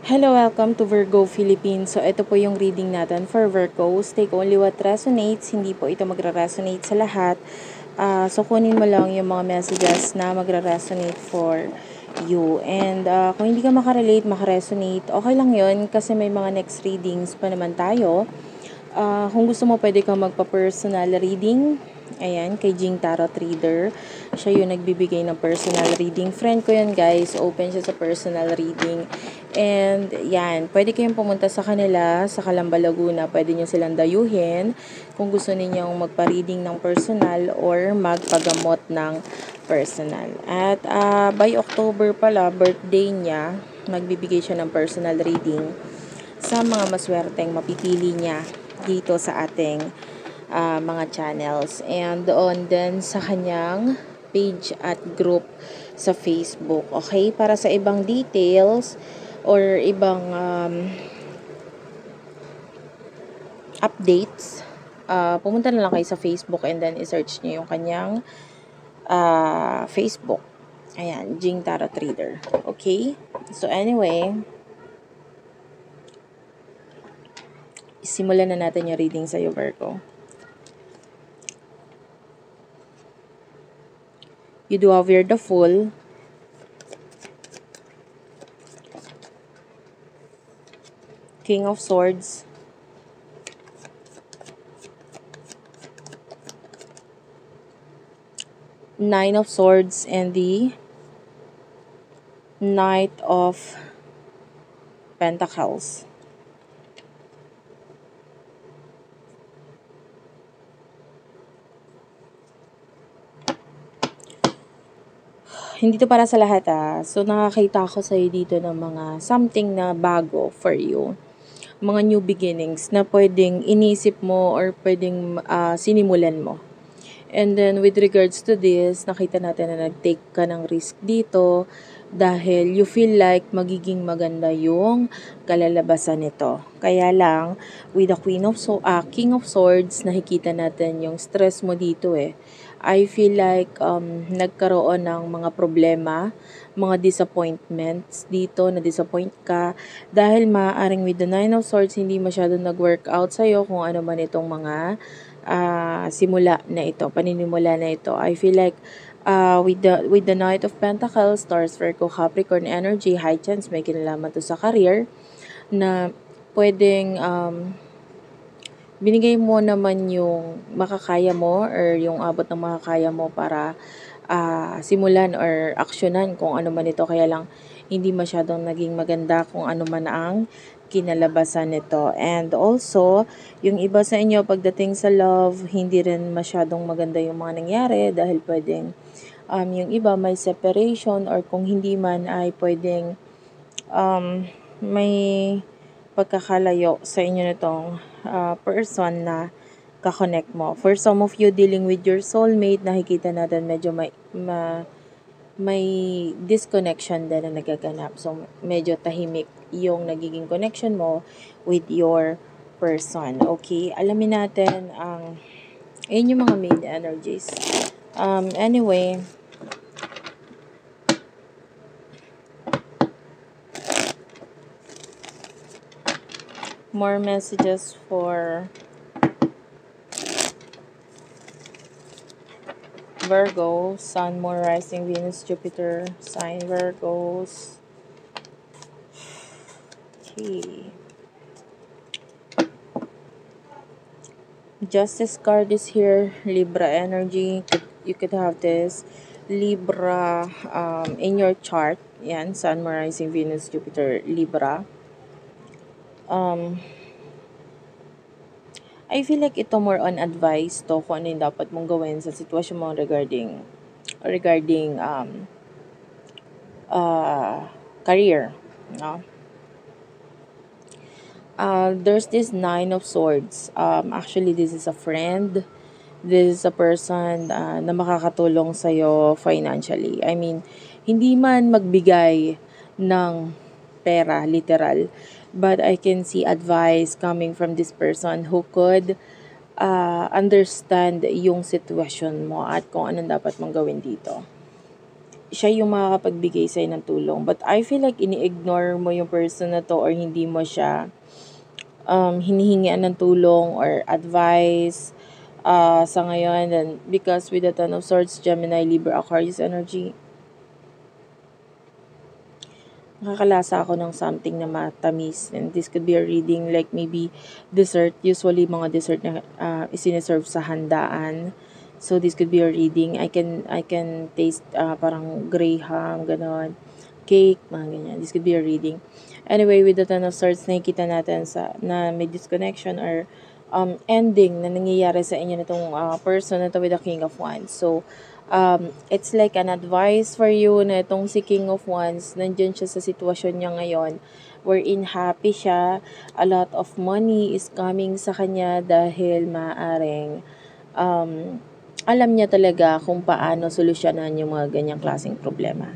Hello, welcome to Virgo Philippines. So, ito po yung reading natin for Virgos. Take only what resonates. Hindi po ito magre-resonate sa lahat. So, kunin mo lang yung mga messages na magre-resonate for you. And kung hindi ka makarelate, makaresonate, okay lang yun kasi may mga next readings pa naman tayo. Kung gusto mo, pwede kang magpa-personal reading. Ayan, kay Jing Tarot Reader. Siya yung nagbibigay ng personal reading. Friend ko yun, guys. Open siya sa personal reading. And, yan. Pwede kayong pumunta sa kanila, sa Calamba, Laguna. Pwede nyo silang dayuhin kung gusto ninyong magpa-reading ng personal or magpagamot ng personal. At by October pala, birthday niya, magbibigay siya ng personal reading sa mga maswerteng mapipili niya dito sa ating mga channels. And doon din sa kanyang page at group sa Facebook. Okay? Para sa ibang details or ibang updates, pumunta na lang kayo sa Facebook and then i-search niyo yung kanyang Facebook. Ayan, Jing Tarot Reader. Okay? So anyway, simulan na natin yung reading sa'yo, Virgo. You do have here the Fool, King of Swords, Nine of Swords, and the Knight of Pentacles. Hindi to para sa lahat So, nakakita ako sa'yo dito ng mga something na bago for you. Mga new beginnings na pwedeng inisip mo or pwedeng sinimulan mo. And then, with regards to this, nakita natin na nag-take ka ng risk dito dahil you feel like magiging maganda yung kalalabasan nito. Kaya lang, with the King of Swords, nakikita natin yung stress mo dito I feel like nagkaroon ng mga problema, mga disappointments dito, na-disappoint ka dahil maaaring with the Nine of Swords hindi masyadong nag-work out sa'yo kung ano man itong mga simula na ito, paninimula na ito. I feel like with the Knight of Pentacles, Taurus, Virgo, Capricorn energy, high chance may kinalaman to sa career na pwedeng binigay mo naman yung makakaya mo or yung abot ng makakaya mo para simulan or aksyonan kung ano man ito. Kaya lang hindi masyadong naging maganda kung ano man ang kinalabasan nito. And also, yung iba sa inyo pagdating sa love, hindi rin masyadong maganda yung mga nangyari dahil pwedeng yung iba may separation or kung hindi man ay pwedeng may pagkakalayo sa inyo nitong person na kakonect mo. For some of you dealing with your soulmate, nakikita natin medyo may disconnection din na nagaganap. So, medyo tahimik yung nagiging connection mo with your person. Okay? Alamin natin ayun yung mga main energies. Anyway, more messages for Virgo, Sun, Moon, Rising, Venus, Jupiter, sign Virgos. Okay. Justice card is here. Libra energy. You could have this Libra in your chart. Yan, Sun, Moon, Rising, Venus, Jupiter, Libra. I feel like ito more on advice to kung ano yung dapat mong gawin sa sitwasyon mo regarding career, no? There's this Nine of Swords. Actually, this is a friend. This is a person na makakatulong sa'yo financially. I mean, hindi man magbigay ng pera, literal. But I can see advice coming from this person who could understand yung sitwasyon mo at kung anong dapat mong gawin dito. siya yung makakapagbigay sa'yo ng tulong. But I feel like ini-ignore mo yung person na to or hindi mo siya hinihingian ng tulong or advice sa ngayon. Then, because with the Ten of Swords, Gemini, Libra, Aquarius energy, nakakalasa ako ng something na matamis. And this could be a reading like maybe dessert. Usually, mga dessert na isiniserve sa handaan. So, this could be a reading. I can taste parang graham, ganon. Cake, mga ganyan. This could be a reading. Anyway, with the Ten of Swords, nakikita natin na may disconnection or ending na nangyayari sa inyo nitong person na to with the King of Wands. So, it's like an advice for you na itong si King of Wands, nandyan siya sa sitwasyon niya ngayon, wherein happy siya, a lot of money is coming sa kanya dahil maaring alam niya talaga kung paano solusyonan yung mga ganyang klaseng problema.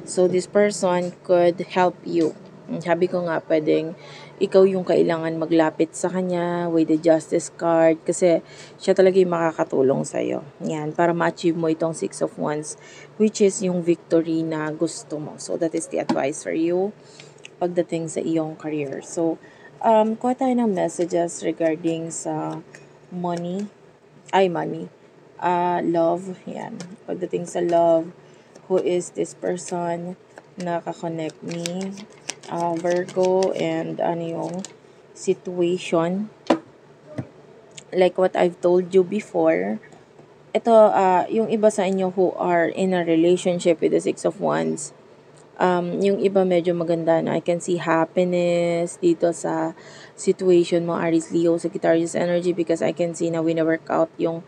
So, this person could help you. Sabi ko nga, pwedeng ikaw yung kailangan maglapit sa kanya with the Justice card kasi siya talaga yung makakatulong sa'yo. Yan, para ma-achieve mo itong Six of Wands, which is yung victory na gusto mo. So, that is the advice for you pagdating sa iyong career. So, kuha tayo ng messages regarding sa money. Love. Yan. Pagdating sa love, who is this person na kakonect ni Virgo, and ano yung situation. Like what I've told you before, ito, yung iba sa inyo who are in a relationship with the Six of Wands, yung iba medyo maganda na I can see happiness dito sa situation mo, Aries, Leo, Sagittarius energy, because I can see na wina-work out yung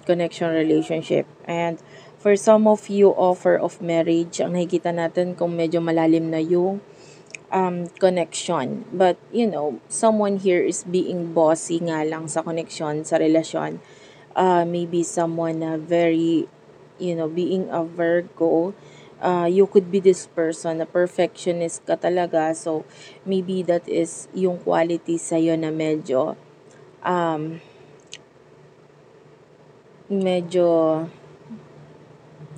connection relationship. And for some of you, offer of marriage, ang nakikita natin kung medyo malalim na yung connection. But, someone here is being bossy nga lang sa connection, sa relasyon. Maybe someone na very, being a Virgo, you could be this person, a perfectionist ka talaga. So, maybe that is yung quality sa'yo na medyo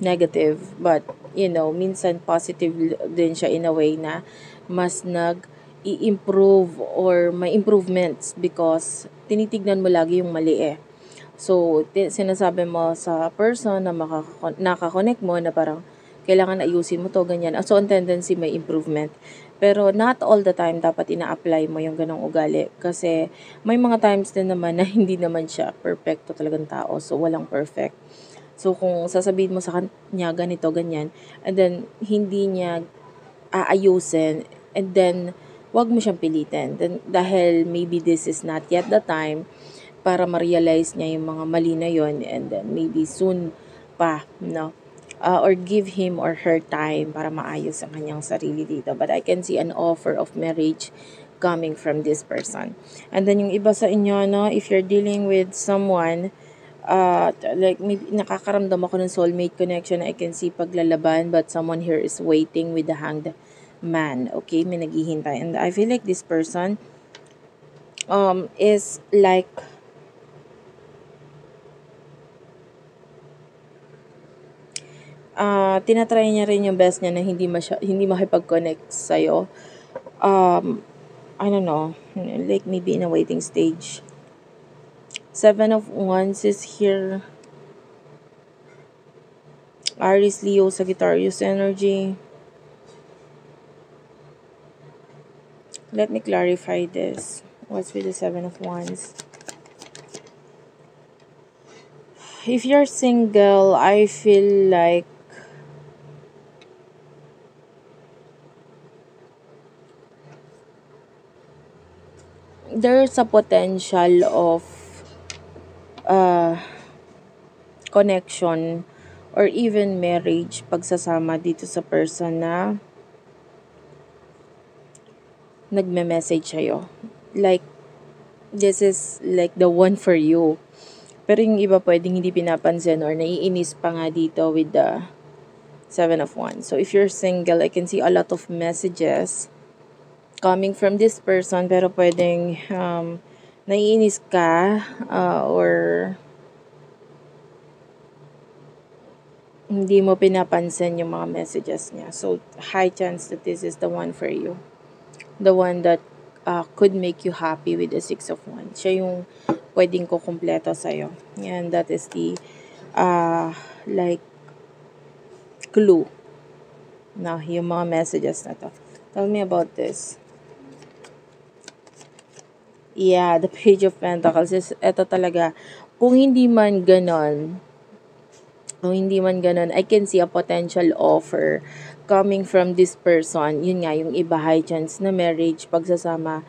negative, but minsan positive din siya in a way na mas i-improve or may improvements because tinitignan mo lagi yung mali eh. So, sinasabi mo sa person na nakakonect mo na parang kailangan ayusin mo to, ganyan. So, ang tendency may improvement. Pero not all the time dapat ina-apply mo yung ganong ugali. Kasi may mga times din naman na hindi naman siya perfecto talagang tao. So, walang perfect. So, kung sasabihin mo sa kanya ganito, ganyan, and then hindi niya aayusin, and then wag mo siyang pilitin. Then, dahil maybe this is not yet the time para ma-realize niya yung mga mali na yon, and then maybe soon pa, no? Or give him or her time para maayos ang kanyang sarili dito. But I can see an offer of marriage coming from this person. And then yung iba sa inyo, no, if you're dealing with someone, like maybe nakakaramdam ako ng soulmate connection, I can see paglalaban, but someone here is waiting with the hanged man. Okay, may naghihintay. And I feel like this person is like tinatry niya rin yung best niya na hindi makipag-connect sa'yo. I don't know, like maybe in a waiting stage. Seven of Wands is here. Aries, Leo, Sagittarius energy. Let me clarify this. What's with the Seven of Wands? If you're single, I feel like there's a potential of connection or even marriage pagsasama dito sa person na nagme-message sa'yo. Like, this is like the one for you. Pero yung iba pwedeng hindi pinapansin or naiinis pa nga dito with the Seven of Wands. So, if you're single, I can see a lot of messages coming from this person, pero pwedeng naiinis ka or hindi mo pinapansin yung mga messages niya. So, high chance that this is the one for you. The one that could make you happy with the Six of Wands. Siya yung pwedeng ko kumpleto sa'yo. And that is the like clue na yung mga messages na to. Tell me about this. Yeah, the Page of Pentacles is eto talaga. Kung hindi man ganon, I can see a potential offer coming from this person. Yun nga, yung iba high chance na marriage, pagsasama,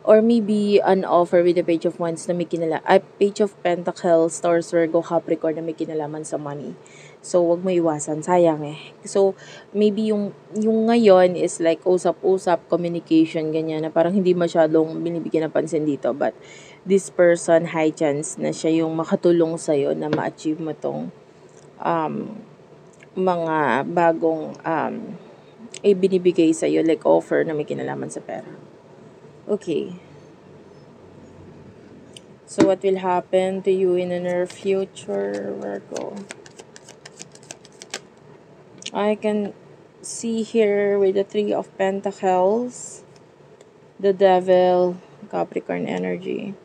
or maybe an offer with the Page of Wands na may Page of Pentacles, Taurus, Virgo, Capricorn na may kinalaman sa money. So, wag mo iwasan. Sayang eh. So, maybe yung ngayon is like usap-usap, communication, ganyan, na parang hindi masyadong binibigyan ng pansin dito. But, this person, high chance na siya yung makatulong sa'yo na ma-achieve mo tong mga bagong binibigay sa'yo, like offer na may kinalaman sa pera. Okay. So, what will happen to you in the near future, Virgo? I can see here with the Three of Pentacles, the Devil, Capricorn energy.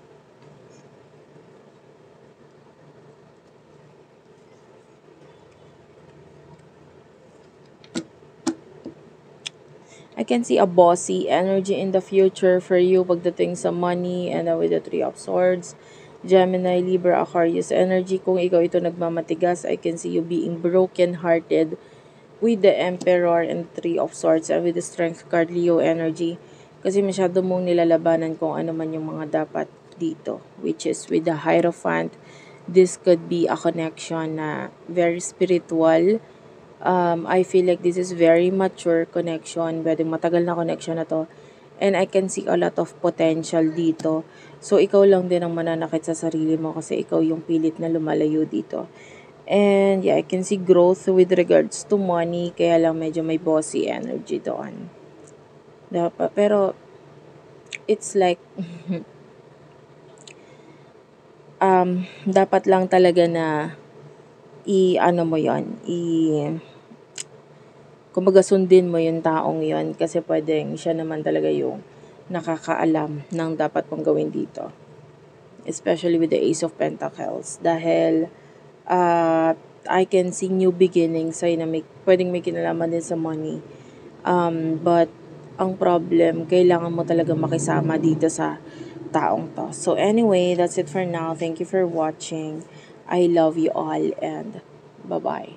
I can see a bossy energy in the future for you pagdating sa money, and with the Three of Swords, Gemini, Libra, Aquarius energy. Kung ikaw ito nagmamatigas, I can see you being broken-hearted with the Emperor and Three of Swords, and with the Strength card, Leo energy. Kasi masyado mong nilalabanan kung ano man yung mga dapat dito, which is with the Hierophant. This could be a connection na very spiritual. I feel like this is very mature connection. Pwedeng matagal na connection na to. And I can see a lot of potential dito. So, ikaw lang din ang mananakit sa sarili mo kasi ikaw yung pilit na lumalayo dito. And yeah, I can see growth with regards to money. Kaya lang medyo may bossy energy doon. Pero, it's like, dapat lang talaga na kumbaga sundin mo yung taong yon kasi pwedeng siya naman talaga yung nakakaalam ng dapat mong gawin dito. Especially with the Ace of Pentacles. Dahil, I can see new beginnings sa'yo na pwedeng may kinalaman din sa money. But, ang problem, kailangan mo talaga makisama dito sa taong to. So, anyway, that's it for now. Thank you for watching. I love you all and bye-bye.